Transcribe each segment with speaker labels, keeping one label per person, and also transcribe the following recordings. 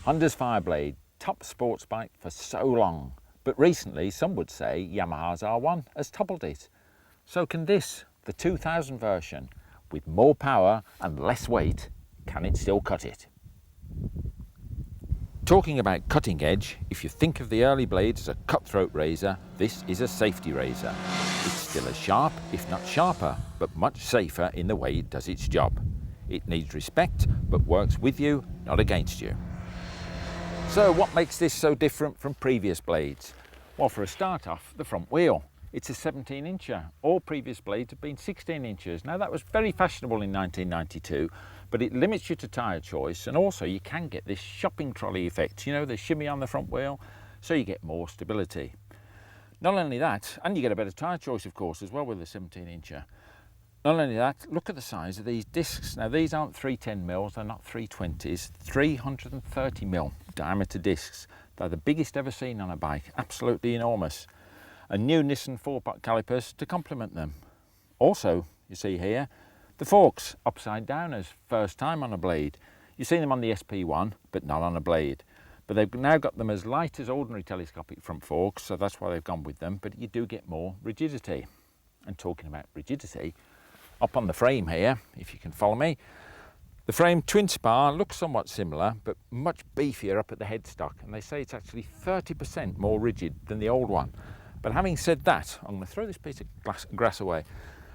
Speaker 1: Honda's Fireblade, top sports bike for so long, but recently some would say Yamaha's R1 has toppled it. So can this, the 2000 version, with more power and less weight, can it still cut it? Talking about cutting edge, if you think of the early blades as a cutthroat razor, this is a safety razor. It's still as sharp, if not sharper, but much safer in the way it does its job. It needs respect, but works with you, not against you. So what makes this so different from previous blades? Well, for a start off, the front wheel. It's a 17-incher. All previous blades have been 16 inches. Now that was very fashionable in 1992, but it limits you to tyre choice, and also you can get this shopping trolley effect, you know, the shimmy on the front wheel, so you get more stability. Not only that, and you get a better tyre choice of course as well with a 17-incher. Not only that, look at the size of these discs. Now these aren't 310mm, they're not 320s, 330mm diameter discs. They're the biggest ever seen on a bike, absolutely enormous. And new Nissan 4-pot calipers to complement them. Also, you see here, the forks upside down as first time on a blade. You've seen them on the SP1, but not on a blade. But they've now got them as light as ordinary telescopic front forks, so that's why they've gone with them, but you do get more rigidity. And talking about rigidity, up on the frame here, if you can follow me, the frame twin spar looks somewhat similar, but much beefier up at the headstock, and they say it's actually 30% more rigid than the old one. But having said that, I'm going to throw this piece of grass away.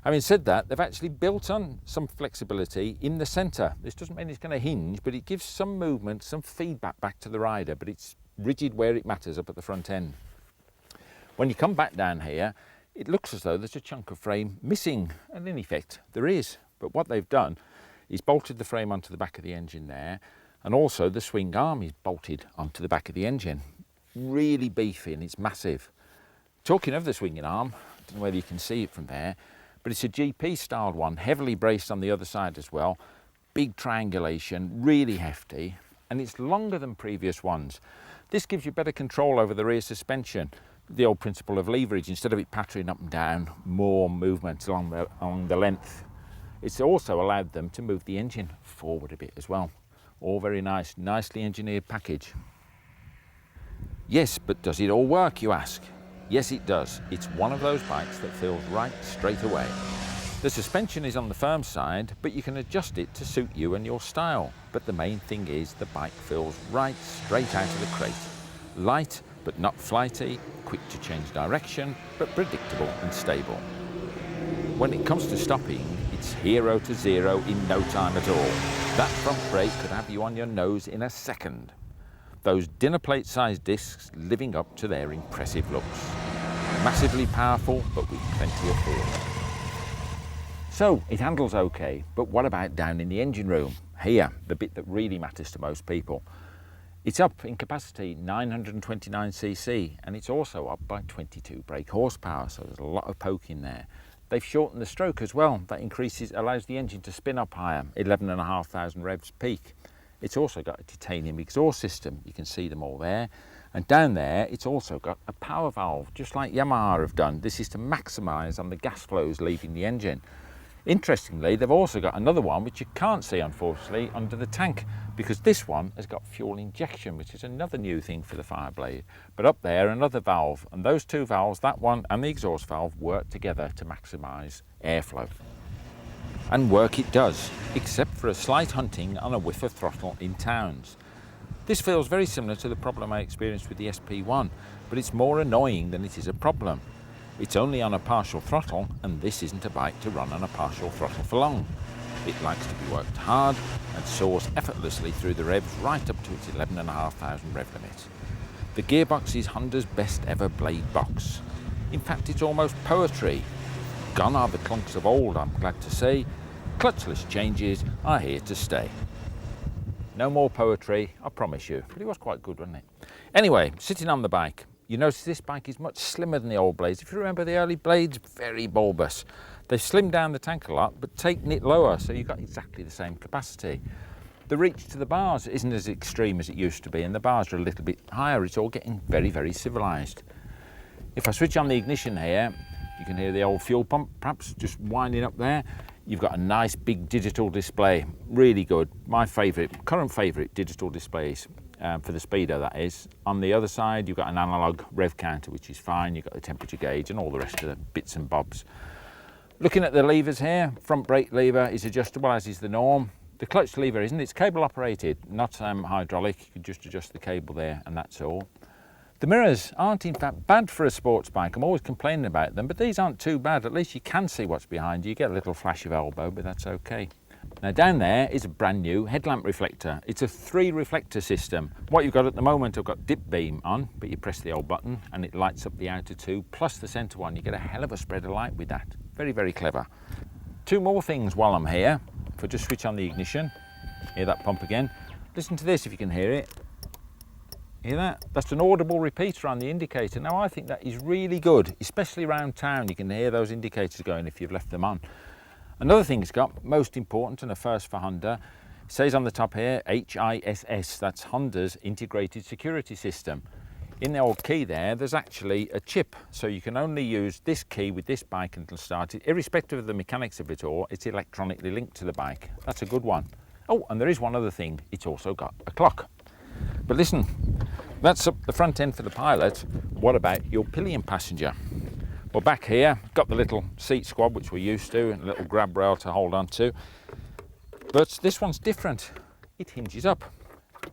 Speaker 1: Having said that, they've actually built on some flexibility in the centre. This doesn't mean it's going to hinge, but it gives some movement, some feedback back to the rider, but it's rigid where it matters up at the front end. When you come back down here, it looks as though there's a chunk of frame missing, and in effect there is. But what they've done is bolted the frame onto the back of the engine there, and also the swing arm is bolted onto the back of the engine. Really beefy, and it's massive. Talking of the swinging arm, I don't know whether you can see it from there, but it's a GP styled one, heavily braced on the other side as well. Big triangulation, really hefty, and it's longer than previous ones. This gives you better control over the rear suspension. The old principle of leverage, instead of it pattering up and down, more movement along the length. It's also allowed them to move the engine forward a bit as well. All very nice, nicely engineered package. Yes, but does it all work, you ask? Yes, it does. It's one of those bikes that feels right straight away. The suspension is on the firm side, but you can adjust it to suit you and your style. But the main thing is the bike feels right straight out of the crate. Light, but not flighty, quick to change direction, but predictable and stable. When it comes to stopping, it's 0 to 0 in no time at all. That front brake could have you on your nose in a second. Those dinner plate sized discs living up to their impressive looks. Massively powerful, but with plenty of feel. So it handles okay, but what about down in the engine room? Here, the bit that really matters to most people. It's up in capacity 929cc, and it's also up by 22 brake horsepower, so there's a lot of poke in there. They've shortened the stroke as well. That allows the engine to spin up higher, 11,500 revs peak. It's also got a titanium exhaust system. You can see them all there. And down there, it's also got a power valve, just like Yamaha have done. This is to maximise on the gas flows leaving the engine. Interestingly, they've also got another one, which you can't see, unfortunately, under the tank, because this one has got fuel injection, which is another new thing for the Fireblade. But up there, another valve, and those two valves, that one and the exhaust valve, work together to maximise airflow. And work it does, except for a slight hunting on a whiff of throttle in towns. This feels very similar to the problem I experienced with the SP1, but it's more annoying than it is a problem. It's only on a partial throttle, and this isn't a bike to run on a partial throttle for long. It likes to be worked hard and soars effortlessly through the revs right up to its 11,500 rev limit. The gearbox is Honda's best ever blade box. In fact, it's almost poetry. Gone are the clunks of old, I'm glad to say. Clutchless changes are here to stay. No more poetry, I promise you. But it was quite good, wasn't it? Anyway, sitting on the bike, you notice this bike is much slimmer than the old blades. If you remember the early blades, very bulbous. They've slimmed down the tank a lot, but taken it lower, so you've got exactly the same capacity. The reach to the bars isn't as extreme as it used to be, and the bars are a little bit higher. It's all getting very, very civilised. If I switch on the ignition here, you can hear the old fuel pump perhaps just winding up there. You've got a nice big digital display, really good. My current favourite digital displays for the Speedo, that is. On the other side, you've got an analog rev counter, which is fine. You've got the temperature gauge and all the rest of the bits and bobs. Looking at the levers here, front brake lever is adjustable, as is the norm. The clutch lever isn't, it's cable operated, not hydraulic. You can just adjust the cable there and that's all. The mirrors aren't in fact bad for a sports bike. I'm always complaining about them, but these aren't too bad. At least you can see what's behind you. You get a little flash of elbow, but that's okay. Now down there is a brand new headlamp reflector. It's a 3 reflector system. What you've got at the moment, I've got dip beam on, but you press the old button and it lights up the outer 2 plus the centre one. You get a hell of a spread of light with that. Very, very clever. 2 more things while I'm here. If I just switch on the ignition, hear that pump again. Listen to this if you can hear it. Hear that? That's an audible repeater on the indicator. Now I think that is really good, especially around town. You can hear those indicators going if you've left them on. Another thing it's got, most important and a first for Honda, it says on the top here, HISS, that's Honda's integrated security system. In the old key there's actually a chip, so you can only use this key with this bike until started. Irrespective of the mechanics of it all, it's electronically linked to the bike. That's a good one. Oh, and there is one other thing, it's also got a clock. But listen, that's up the front end for the pilot. What about your pillion passenger? Well, back here, got the little seat squad, which we're used to, and a little grab rail to hold on to. But this one's different. It hinges up.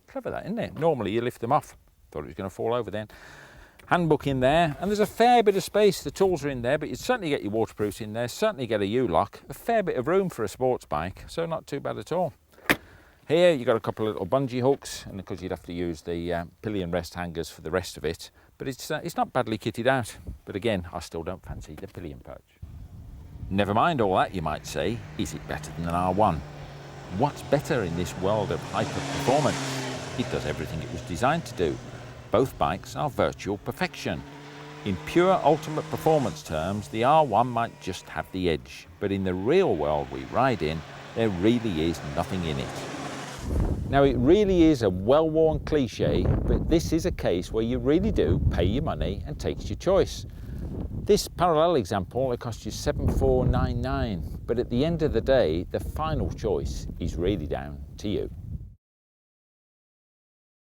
Speaker 1: Clever that, isn't it? Normally you lift them off. Thought it was going to fall over then. Handbook in there, and there's a fair bit of space. The tools are in there, but you'd certainly get your waterproofs in there, certainly get a U-lock. A fair bit of room for a sports bike, so not too bad at all. Here you've got a couple of little bungee hooks, and of course you'd have to use the pillion rest hangers for the rest of it, but it's not badly kitted out. But again, I still don't fancy the pillion perch. Never mind all that, you might say. Is it better than an R1? What's better in this world of hyper-performance? It does everything it was designed to do. Both bikes are virtual perfection. In pure ultimate performance terms, the R1 might just have the edge, but in the real world we ride in, there really is nothing in it. Now it really is a well-worn cliche, but this is a case where you really do pay your money and take your choice. This parallel example, it cost you $7,499, but at the end of the day, the final choice is really down to you.